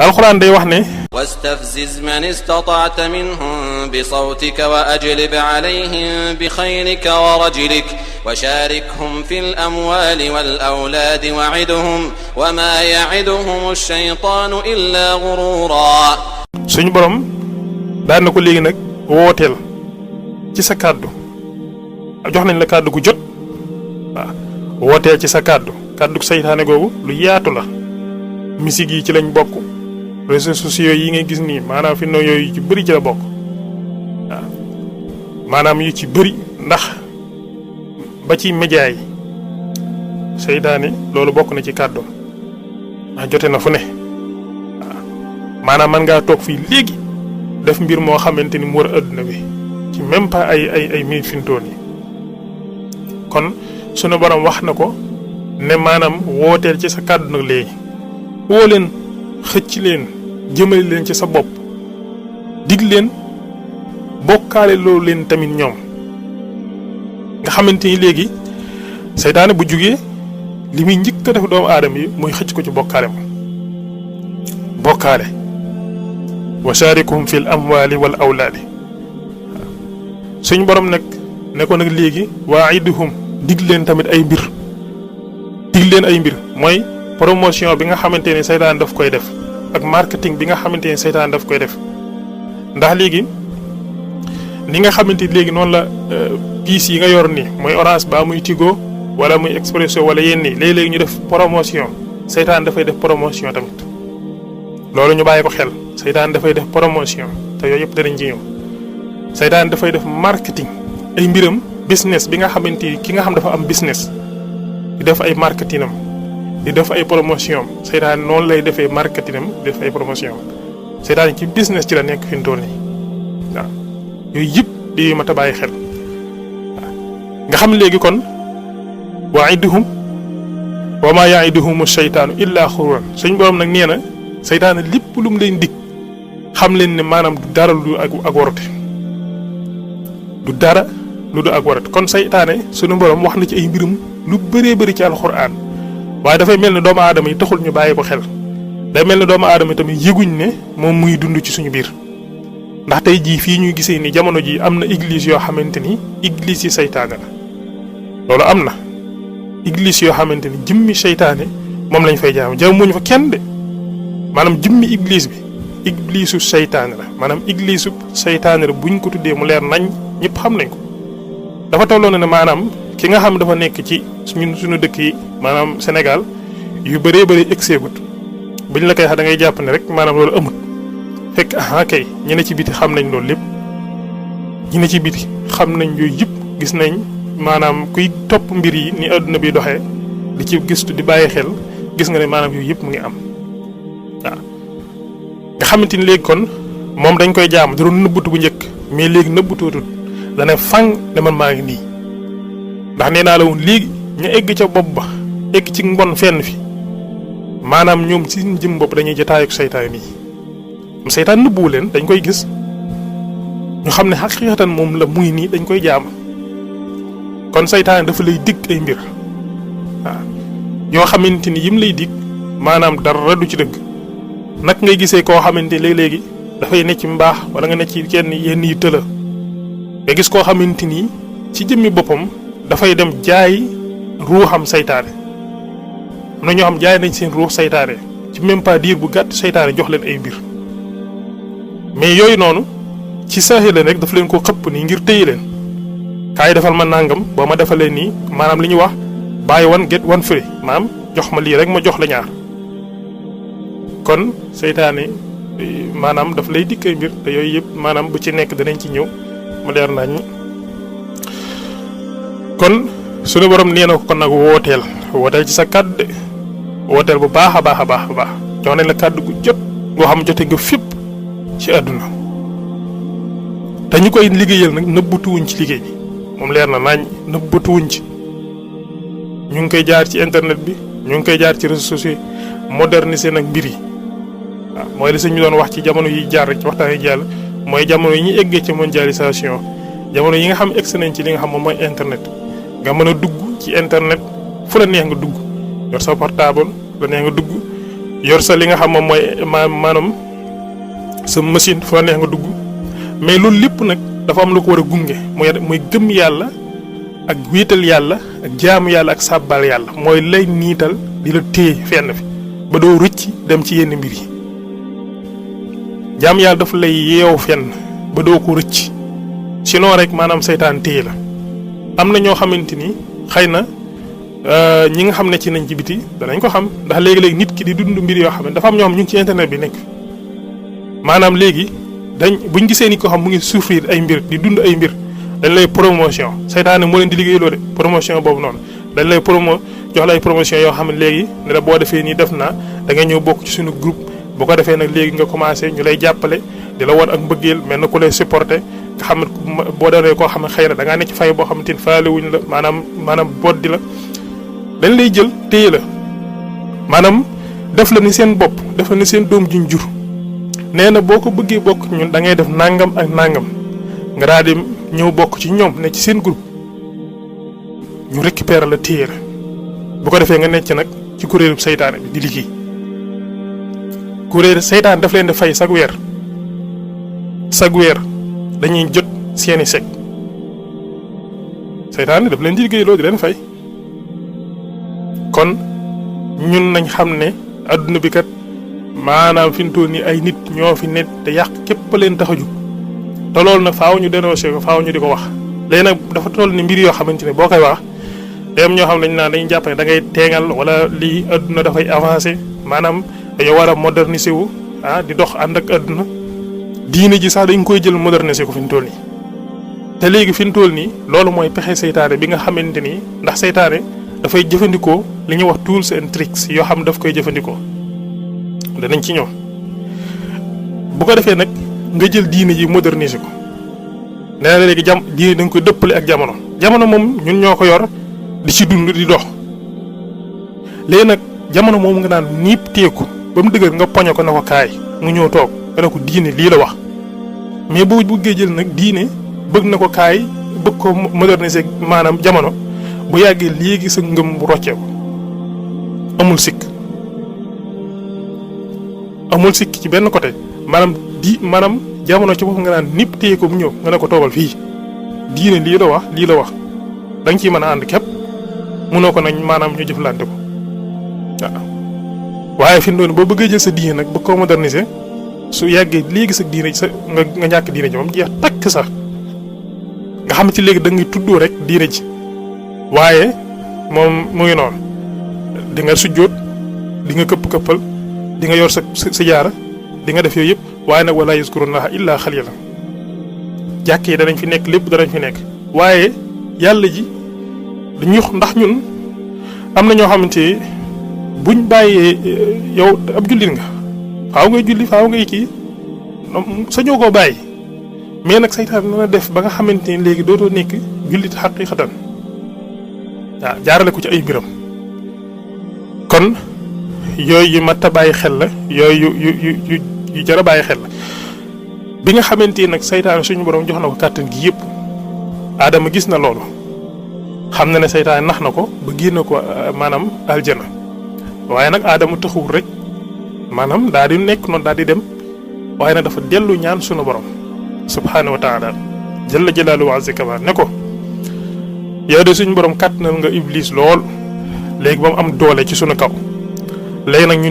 القرآن day wax ne واستفزز من استطعت منهم بصوتك وأجلب عليهم بخيلك ورجلك وشاركهم في الأموال والأولاد وعدهم وما يعدهم الشيطان إلا غرورا. suñu borom daan na ko léegi nag wooteel ci sa kàddu jox nañ la kàddu gu jot waaw wooteel ci sa kàddu saytaane googu lu yaatu la misig yi ci lañ bokk réseaux sociaux yi ngay gis nii maanaam fi no yooyu ci bëri ci la bokk waaw maanaam yu ci bëri ndax ba ci média yi seytaane loolu bokk na ci kàddoom ndax jote na fu ne waaw maanaam man ngaa toog fii léegi def mbir moo xamante ni mu war a adduna bi ci même pas ay minutes fintoon yi kon sunu borom wax na ko ne maanaam wooteel ci sa kàddu nag léegi woo leen xëcc leen jëmale leen ci sa bopp dig leen bokkaale loolu leen tamit ñoom nga xamante ni léegi seytaane bu jugee li muy njëkk a def doomu aadama yi mooy xëcc ko ci bokkaale ma bokkaale wa shaarikuhum fil amwaali wal awlaadi suñ borom nag ne ko nag léegi waa'iduhum dig leen tamit ay mbir dig leen ay mbir mooy promotion bi nga xamante ne seytaan daf koy def ak marketing bi nga xamante ne seytaan daf koy def ndax léegi li nga xamante ni léegi noonu la piis yi nga yor ni mooy Orange ba muy Tigo wala muy Expresso wala yenn yi léeg-léegi ñu def promotion seytaan dafay def promotion tamit loolu ñu bàyyi ko xel seytaan dafay def promotion te yooyu yëpp danañ ci ñëw seytaan dafay def marketing ay mbiram business bi nga xamante ni ki nga xam dafa am business di def ay marketing am di def ay promotion seytaan noonu lay defee marketing am di def ay promotion seytaan ci business ci la nekk fi mu toll nii waaw yooyu yëpp di mat a bàyyi xel waaw nga xam léegi kon wa'iduhum wa maa ya'iduhumu shaytaanu illaa xuruuran suñ borom nag nee na seytaan lépp lu mu leen dig xam leen ne maanaam du dara lu ak warate du dara lu du ak warate kon seytaane suñu borom wax na ci ay mbirum lu bëree bëri ci alxuraan waaye dafay mel ne doomu aadama yi taxul ñu bàyyi ko xel day mel ne doomu aadama yi tamit yëguñ ne moom muy dund ci suñu biir ndax tey jii fii ñuy gisee ni jamono ji am na église yoo xamante ni église yi seytaane la loolu am na église yoo xamante ni jëmmi seytaane moom lañ fay jaam jaamuñu fa kenn de maanaam jëmmi église bi église seytaane la maanaam église seytaane la buñ ko tuddee mu leer nañ ñëpp xam nañ ko dafa tolloon ne maanaam ki nga xam dafa nekk ci suñu dëkk yi maanaam Sénégal yu bëree bëri egseegut buñ la koy wax da ngay jàpp ne rek maanaam loolu amut fekk kay ñi ne ci biti xam nañ loolu lépp ñi ne ci biti xam nañ yooyu yëpp gis nañ maanaam kuy topp mbir yi ni adduna bi doxee di ci gistu di bàyyi xel gis nga ne maanaam yooyu yëpp mu ngi am waaw nga xamante ni léegi kon moom dañ koy jaam da doon nëbbutu bu njëkk mais léegi nëbbutootut dana fang ne man maa ngi nii ndax nee naa la woon léegi ñu egg ca bopp ba egg ci mbon fenn fi maanaam ñoom ci jëm bopp dañuy jotaayu ak seytaan yi seytaan nëbbuwu leen dañ koy gis ñu xam ne xaqiiqatan moom la muy nii dañ koy jaam kon seytaan dafa lay dig ay mbir waaw yoo xamante ni yim lay dig maanaam dara du ci dëgg nag ngay gisee koo xamante ni léegi dafay ne ci mbaax wala nga ne ci kenn yenn yi tëla nga gis koo xamante ni ci jëmmi boppam dafay dem jaay ruuxam saytaane am na ñoo xam jaay nañ seen ruux saytaane ci même pas diir bu gàtt saytaane jox leen ay mbir mais yooyu noonu ci saaxi leen rek daf leen ko xëpp nii ngir téye leen kaay defal ma nangam boo ma defalee nii maanaam li ñuy wax buy one get one free maanaam jox ma lii rek ma jox la ñaar kon saytaane maanaam daf lay dikk ay mbir te yooyu yëpp maanaam bu ci nekk danañ ci ñëw mu leer nañ kon sunu borom nee na ko kon nag wooteel ci sa kàddu wooteel bu baax a baax a baax a baax jox nañ la kàddu gu jot boo xam jote nga fépp ci àdduna te ñu koy liggéeyal nag nëbbatuwuñ ci liggéey bi moom leer na nañ nëbbatuwuñ ci ñu ngi koy jaar ci internet bi ñu ngi koy jaar ci réseaux sociaux moderniser nag mbir yi waaw mooy li sëñ ñu doon wax ci jamono yi jaar rek ci waxtaan yi jàll mooy jamono yi ñu eggee ci mondialisation jamono yi nga xam egg nañ ci li nga xam moom mooy internet nga mën a dugg ci internet fu la neex nga dugg yor sa portable fu la neex nga dugg yor sa li nga xam moom mooy maanaam sa machine fu la neex nga dugg mais loolu lépp nag dafa am lu ko war a gunge mooy gëm yàlla ak wéetal yàlla ak jaamu yàlla ak sàbbal yàlla mooy lay niital di la téye fenn fi ba doo rëcc dem ci yenn mbir yi jaamu yàlla dafa lay yeew fenn ba doo ko rëcc sinon rek maanaam seytaan téye la am na ñoo xamante ni xëy na ñi nga xam ne ci nañ ci biti danañ ko xam ndax léegi-léegi nit ki di dund mbir yoo xam ne dafa am ñoo xam ñu ngi ci internet bi nekk maanaam léegi buñ gisee ni ko xam mu ngi souffrir ay mbir di dund ay mbir dañ lay promotion seytaane moo leen di liggéeyloo de promotion boobu noonu dañ lay jox la ay promotion yoo xam ne léegi ne la boo defee nii def naa da ngay ñëw bokk ci suñu groupe bu ko defee nag léegi nga commencé ñu lay jàppale di la woon ak mbëggeel mel na ku lay supporter nga xam ne boo doonee koo xam ne xëy na da ngaa ne ci fay boo xamante ni faale wuñ la maanaam boddi la dañ lay jël téye la maanaam def la ni seen bopp def la ni seen doom juñ jur nee na boo ko bëggee bokk ñun da ngay def nangam ak nangam nga daal di ñëw bokk ci ñoom ne ci seen groupe ñu récupérer la téye la bu ko defee nga nekk nag ci kuréelu seytaane bi di liggéey kuréel seytaan daf leen di fay chaque weer dañuy jot seeni sec seytaan daf leen di liggéey loolu di leen fay kon ñun nañ xam ne adduna bi kat maanaam fi mu toll nii ay nit ñoo fi nekk te yàq képp leen tax a jug te loolu nag faaw ñu dénoncé ko faaw ñu di ko wax léegi nag dafa toll ni mbir yoo xamante ne boo koy wax day am ñoo xam ne dañu naan dañuy jàpp ne da ngay teengal wala lii adduna dafay avancé maanaam dañoo war a moderniser wu di dox ànd ak adduna diine ji sax dañ koy jël moderniser ko fi mu toll nii te léegi fi mu toll nii loolu mooy pexe seytaane bi nga xamante ni ndax seytaane dafay jëfandikoo li ñuy wax tools and tricks yoo xam daf koy jëfandikoo danañ ci ñëw bu ko defee nag nga jël diine ji moderniser ko nee na léegi diine dañ koy dëppale ak jamono moom ñun ñoo ko yor di ci dund di dox léegi nag jamono moom nga naan niip teeku ba mu dëgër nga poñe ko na ko kaay mu ñëw toog nga ne ko diine lii la wax mais boo bëggee jël nag diine bëgg na ko kaay bëgg ko moderniser maanaam jamono bu yàggee léegi sa ngëm bu roccee ko amul sikk ci benn côté maanaam jamono ci bopp nga naan nipp téye ko bu ñëw nga ne ko toogal fii diine lii la wax da nga ciy mën a ànd képp mënoo ko nag maanaam ñu jëflante ko waaw waaye fi mu doon boo bëggee jël sa diine nag bëgg ko moderniser su yàggee léegi sa diine sa nga ñàkk diine ji moom jeex takk sax nga xam ci léegi da ngay tuddoo rek diine ji waaye moom mu ngi noonu di nga sujjóot di nga këppal di nga yor sa jaara di nga def yooyu yëpp waaye nag wala yazkurullaha illa xalilan jàkk yi danañ fi nekk lépp danañ fi nekk waaye yàlla ji dañuy ndax ñun am na ñoo xamante buñ bàyyee yow ab jullit nga faaw ngay julli faaw ngay kii sañoo koo bàyyi mais nag saytaan dana def ba nga xamante ni léegi dootoo nekk jullit xaqiqatan waaw jaarale ko ci ay mbiram kon yooyu yu mat a bàyyi xel la yooyu yu jar a bàyyi xel la bi nga xamante ni nag saytaan suñu borom jox na ko kàttan gi yëpp Adama gis na loolu xam na ne saytaan nax na ko ba génn ko maanaam aljana waaye nag Adama taxul rek maanaam daal di nekk noonu daal di dem waaye nag dafa dellu ñaan sunu borom subhaanahu wa taala jalla jalaaluhu wa azza kamal ne ko yow de suñu borom kàttanal nga iblis lool léegi ba mu am doole ci sunu kaw léegi nag ñu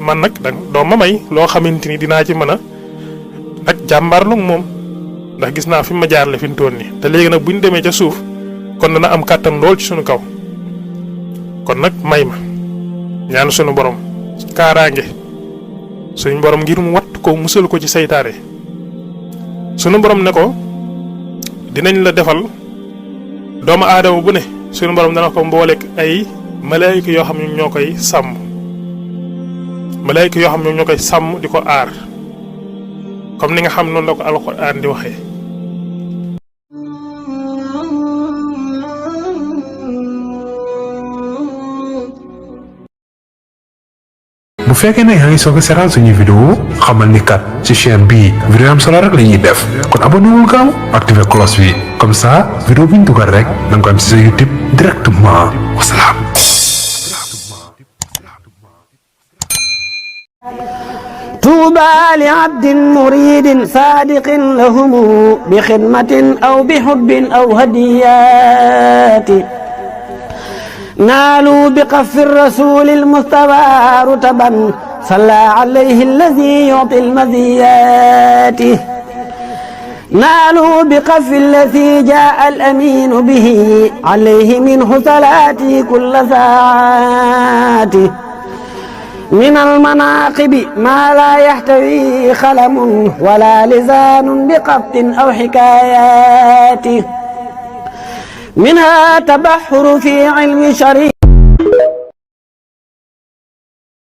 man nag doo ma may loo xamante ni dinaa ci mën a nag jàmbaarlu moom ndax gis naa fi ma jaarale fi mu toll nii te léegi nag bu ñu demee ca suuf kon dana am kàttan lool ci sunu kaw kon nag may ma ñaan sunu borom kaaraange suñu borom ngir mu watt ko musal ko ci saytaane sunu borom ne ko dinañ la defal doomu aadama bu ne sunu borom dana ko mbooleek ay malaayika yoo xam ne ñoo koy sàmm malaayika yoo xam ne ñoo koy sàmm di ko aar comme ni nga xam noonu la ko alxuraan di waxee bu fekkee ne yaa ngi soog a seetaan suñuy vidéo xamal ni kat ci chaîne bii vidéo am solo rek la ñuy def kon abonné wul gaaw activé cloche bi comme ça vidéo bu ñu dugal rek da nga ko am ci sa YouTube directement wasalaam. طوبى لعبد مريد صادق لهم بخدمة أو بحب أو هديات نالوا بقف الرسول المصطفى رتبا صلى عليه الذي يعطي المزيات نالوا بقف الذي جاء الأمين به عليه منه صلاتي كل ساعات من المناقب ما لا يحتوي خلم ولا لسان بقبط أو حكايات منها تبحر في علم شريع